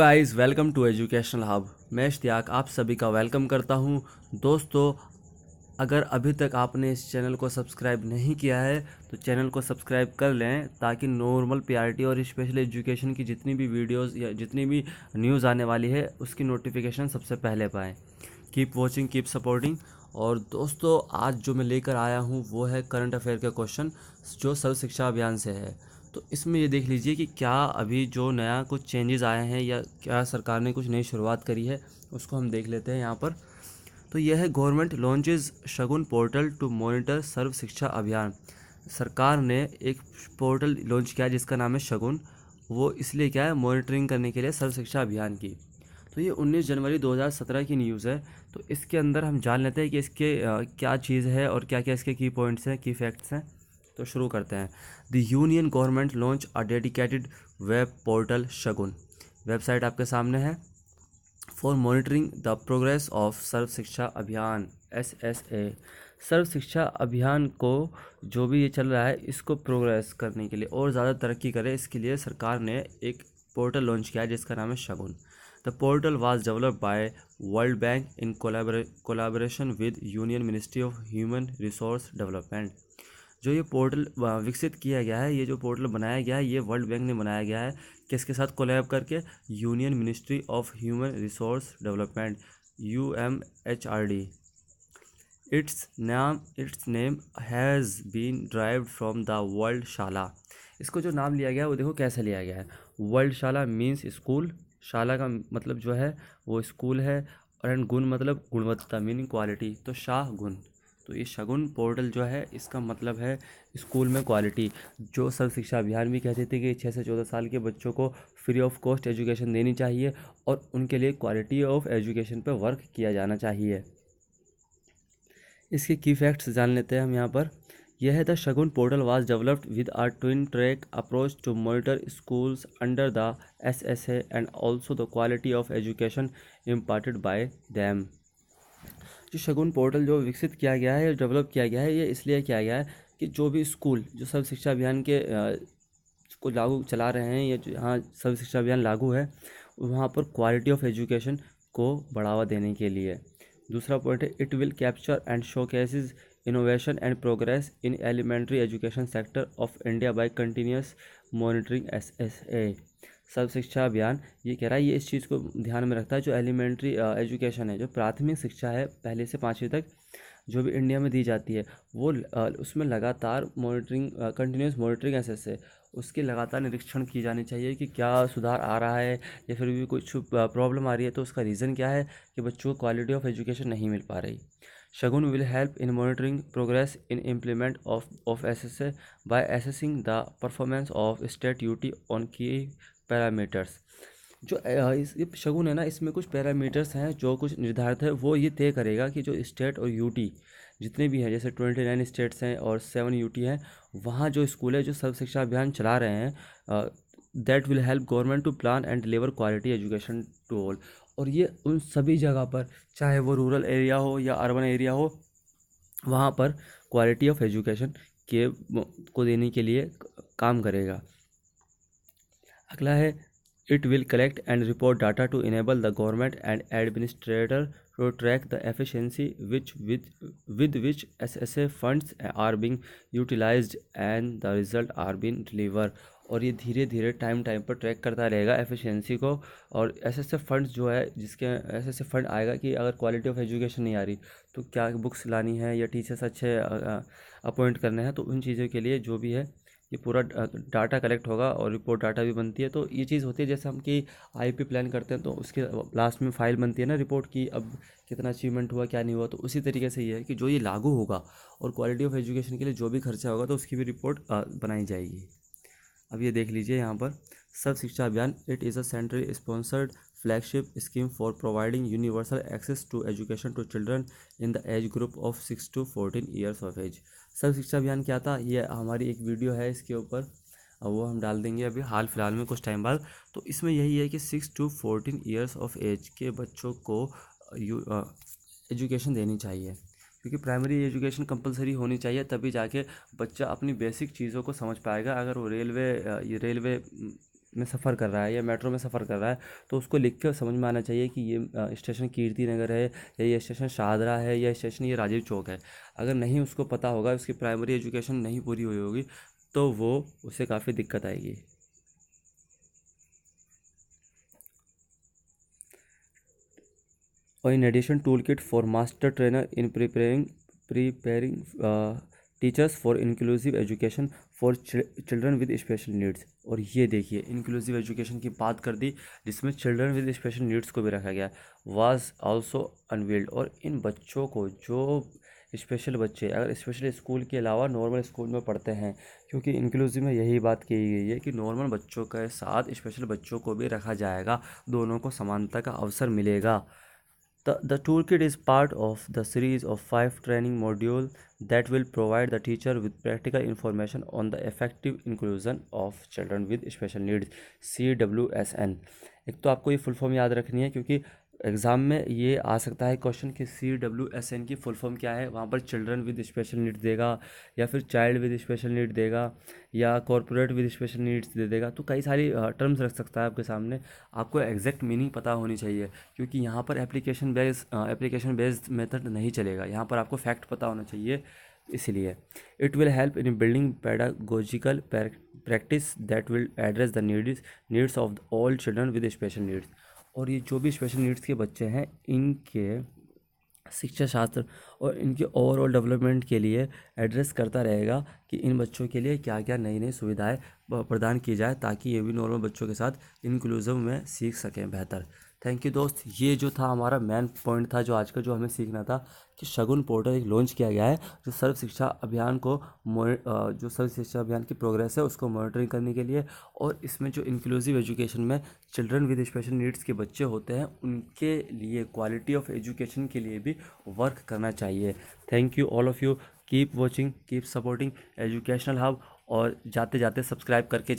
Guys, welcome to educational hub. मैं इश्तियाक आप सभी का वेलकम करता हूं। दोस्तों, अगर अभी तक आपने इस चैनल को सब्सक्राइब नहीं किया है तो चैनल को सब्सक्राइब कर लें, ताकि नॉर्मल पीआरटी और स्पेशल एजुकेशन की जितनी भी वीडियोस या जितनी भी न्यूज़ आने वाली है उसकी नोटिफिकेशन सबसे पहले पाएँ। Keep watching, keep supporting. और दोस्तों, आज जो मैं लेकर आया हूँ वो है करंट अफेयर के क्वेश्चन, जो सर्व शिक्षा अभियान से है। तो इसमें ये देख लीजिए कि क्या अभी जो नया कुछ चेंजेस आए हैं या क्या सरकार ने कुछ नई शुरुआत करी है, उसको हम देख लेते हैं यहाँ पर। तो यह है government launches Shagun portal to monitor Sarva Shiksha Abhiyan. सरकार ने एक पोर्टल लॉन्च किया जिसका नाम है शगुन। वो इसलिए क्या है, मॉनिटरिंग करने के लिए सर्व शिक्षा अभियान की। तो ये 19 जनवरी 2017 की न्यूज़ है। तो इसके अंदर हम जान लेते हैं कि इसके क्या चीज़ है और क्या क्या इसके की पॉइंट्स हैं, की फैक्ट्स हैं। तो शुरू करते हैं। The union government launch a dedicated web portal Shagun. Website आपके सामने है। For monitoring the progress of Sarva Shiksha Abhiyan SSA। Sarva Shiksha अभियान को जो भी ये चल रहा है इसको प्रोग्रेस करने के लिए और ज़्यादा तरक्की करे, इसके लिए सरकार ने एक पोर्टल लॉन्च किया है जिसका नाम है Shagun. The portal was developed by World Bank in collaboration with union ministry of human resource development. जो ये पोर्टल विकसित किया गया है, ये जो पोर्टल बनाया गया है, ये वर्ल्ड बैंक ने बनाया गया है। किसके साथ कोलैब करके? Union ministry of human resource development, UMHRD। Its name has been derived from the world shala. इसको जो नाम लिया गया है वो देखो कैसे लिया गया है। वर्ल्ड शाला मीन्स स्कूल, शाला का मतलब जो है वो स्कूल है, और एंड गुण मतलब गुणवत्ता, मीनिंग क्वालिटी, तो शाह गुण। तो ये शगुन पोर्टल जो है इसका मतलब है स्कूल में क्वालिटी। जो सर्व शिक्षा अभियान भी कहते थे कि 6 से 14 साल के बच्चों को फ्री ऑफ कॉस्ट एजुकेशन देनी चाहिए और उनके लिए क्वालिटी ऑफ एजुकेशन पर वर्क किया जाना चाहिए। इसके की फैक्ट्स जान लेते हैं हम यहाँ पर। यह है the Shagun portal was developed with a twin track approach to monitor schools under the SSA and also the quality of education imparted by them. जो शगुन पोर्टल जो विकसित किया गया है, डेवलप किया गया है, ये इसलिए किया गया है कि जो भी स्कूल जो सर्व शिक्षा अभियान के को लागू चला रहे हैं या जहाँ सर्व शिक्षा अभियान लागू है, वहाँ पर क्वालिटी ऑफ एजुकेशन को बढ़ावा देने के लिए। दूसरा पॉइंट है, it will capture and showcases innovation and progress in elementary education sector of India by continuous monitoring SSA। Sarva Shiksha Abhiyan ये कह रहा है, ये इस चीज़ को ध्यान में रखता है, जो एलिमेंट्री एजुकेशन है, जो प्राथमिक शिक्षा है पहले से 5वीं तक जो भी इंडिया में दी जाती है, वो उसमें लगातार मॉनिटरिंग, कंटिन्यूस मॉनिटरिंग SSA, उसकी लगातार निरीक्षण की जानी चाहिए कि क्या सुधार आ रहा है या फिर भी कुछ प्रॉब्लम आ रही है तो उसका रीज़न क्या है कि बच्चों को क्वालिटी ऑफ एजुकेशन नहीं मिल पा रही। Shagun will help in monitoring progress in implement of SSA by assessing the performance of state UT on key parameters. जो ये शगुन है ना, इसमें कुछ पैरामीटर्स हैं जो कुछ निर्धारित है, वो ये तय करेगा कि जो स्टेट और यूटी जितने भी हैं, जैसे 29 स्टेट्स हैं और 7 यूटी हैं, वहाँ जो स्कूल है जो सर्व शिक्षा अभियान चला रहे हैं, that will help government to plan and deliver quality education to all. और ये उन सभी जगह पर, चाहे वो रूरल एरिया हो या अर्बन एरिया हो, वहाँ पर क्वालिटी ऑफ एजुकेशन के को देने के लिए काम करेगा। अगला है, it will collect and report data to enable the government and administrator to track the efficiency with which SSA funds are being utilised and the result are being deliver. और ये धीरे धीरे टाइम पर ट्रैक करता रहेगा efficiency को। और SSA funds जो है, जिसके SSA फंड आएगा कि अगर क्वालिटी ऑफ एजुकेशन नहीं आ रही तो क्या बुक्स लानी है या टीचर्स अच्छे अपॉइंट करने हैं, तो उन चीज़ों के लिए जो भी है ये पूरा डाटा कलेक्ट होगा और रिपोर्ट डाटा भी बनती है। तो ये चीज़ होती है जैसे हम कि IP प्लान करते हैं तो उसके लास्ट में फाइल बनती है ना रिपोर्ट की, अब कितना अचीवमेंट हुआ क्या नहीं हुआ। तो उसी तरीके से ये है कि जो ये लागू होगा और क्वालिटी ऑफ एजुकेशन के लिए जो भी खर्चा होगा तो उसकी भी रिपोर्ट बनाई जाएगी। अब ये देख लीजिए यहाँ पर, Sarva Shiksha Abhiyan, it is a centrally sponsored flagship scheme for providing universal access to education to children in the age group of 6 to 14 years of age. Sarva Shiksha Abhiyan क्या था, ये हमारी एक वीडियो है इसके ऊपर, वो हम डाल देंगे अभी हाल फिलहाल में कुछ टाइम बाद। तो इसमें यही है कि 6 to 14 ईयर्स ऑफ एज के बच्चों को एजुकेशन देनी चाहिए, क्योंकि प्राइमरी एजुकेशन कंपलसरी होनी चाहिए, तभी जाके बच्चा अपनी बेसिक चीज़ों को समझ पाएगा। अगर वो रेलवे में सफ़र कर रहा है या मेट्रो में सफ़र कर रहा है, तो उसको लिख के समझ में आना चाहिए कि ये स्टेशन कीर्ति नगर है, या ये स्टेशन शाहदरा है, या स्टेशन ये राजीव चौक है। अगर नहीं उसको पता होगा, उसकी प्राइमरी एजुकेशन नहीं पूरी हुई होगी, तो वो उसे काफ़ी दिक्कत आएगी। और in addition tool kit for master trainer in preparing teachers for inclusive education for children with special needs. और ये देखिए इंक्लूसिव एजुकेशन की बात कर दी, जिसमें चिल्ड्रन विद स्पेशल नीड्स को भी रखा गया, वाज आल्सो अनवील्ड। और इन बच्चों को, जो स्पेशल बच्चे अगर स्पेशल स्कूल के अलावा नॉर्मल स्कूल में पढ़ते हैं, क्योंकि इंक्लूसिव में यही बात कही गई है कि नॉर्मल बच्चों के साथ स्पेशल बच्चों को भी रखा जाएगा, दोनों को समानता का अवसर मिलेगा। The toolkit is part of the series of 5 training modules that will provide the teacher with practical information on the effective inclusion of children with special needs, CWSN। एक तो आपको ये फुल फॉर्म याद रखनी है, क्योंकि एग्ज़ाम में ये आ सकता है क्वेश्चन कि CWSN की फुल फॉर्म क्या है। वहाँ पर चिल्ड्रन विद स्पेशल नीड्स देगा, या फिर चाइल्ड विद स्पेशल नीड देगा, या कॉर्पोरेट विद स्पेशल नीड्स दे देगा। तो कई सारी टर्म्स रख सकता है आपके सामने, आपको एग्जैक्ट मीनिंग पता होनी चाहिए, क्योंकि यहाँ पर एप्लीकेशन बेस्ड मेथड नहीं चलेगा, यहाँ पर आपको फैक्ट पता होना चाहिए। इसलिए it will help in building pedagogical practice that will address the needs of all children with special needs. और ये जो भी स्पेशल नीड्स के बच्चे हैं, इनके शिक्षा शास्त्र और इनके ओवरऑल डेवलपमेंट के लिए एड्रेस करता रहेगा कि इन बच्चों के लिए क्या क्या नई नई सुविधाएं प्रदान की जाए, ताकि ये भी नॉर्मल बच्चों के साथ इंक्लूसिव में सीख सकें बेहतर। थैंक यू दोस्त, ये जो था हमारा मेन पॉइंट था जो आज का जो हमें सीखना था, कि शगुन पोर्टल एक लॉन्च किया गया है, जो सर्व शिक्षा अभियान को जो सर्व शिक्षा अभियान की प्रोग्रेस है उसको मॉनिटरिंग करने के लिए, और इसमें जो इंक्लूसिव एजुकेशन में चिल्ड्रन विद स्पेशल नीड्स के बच्चे होते हैं उनके लिए क्वालिटी ऑफ एजुकेशन के लिए भी वर्क करना चाहिए। Thank you all of you, keep watching, keep supporting educational hub, और जाते जाते सब्सक्राइब करके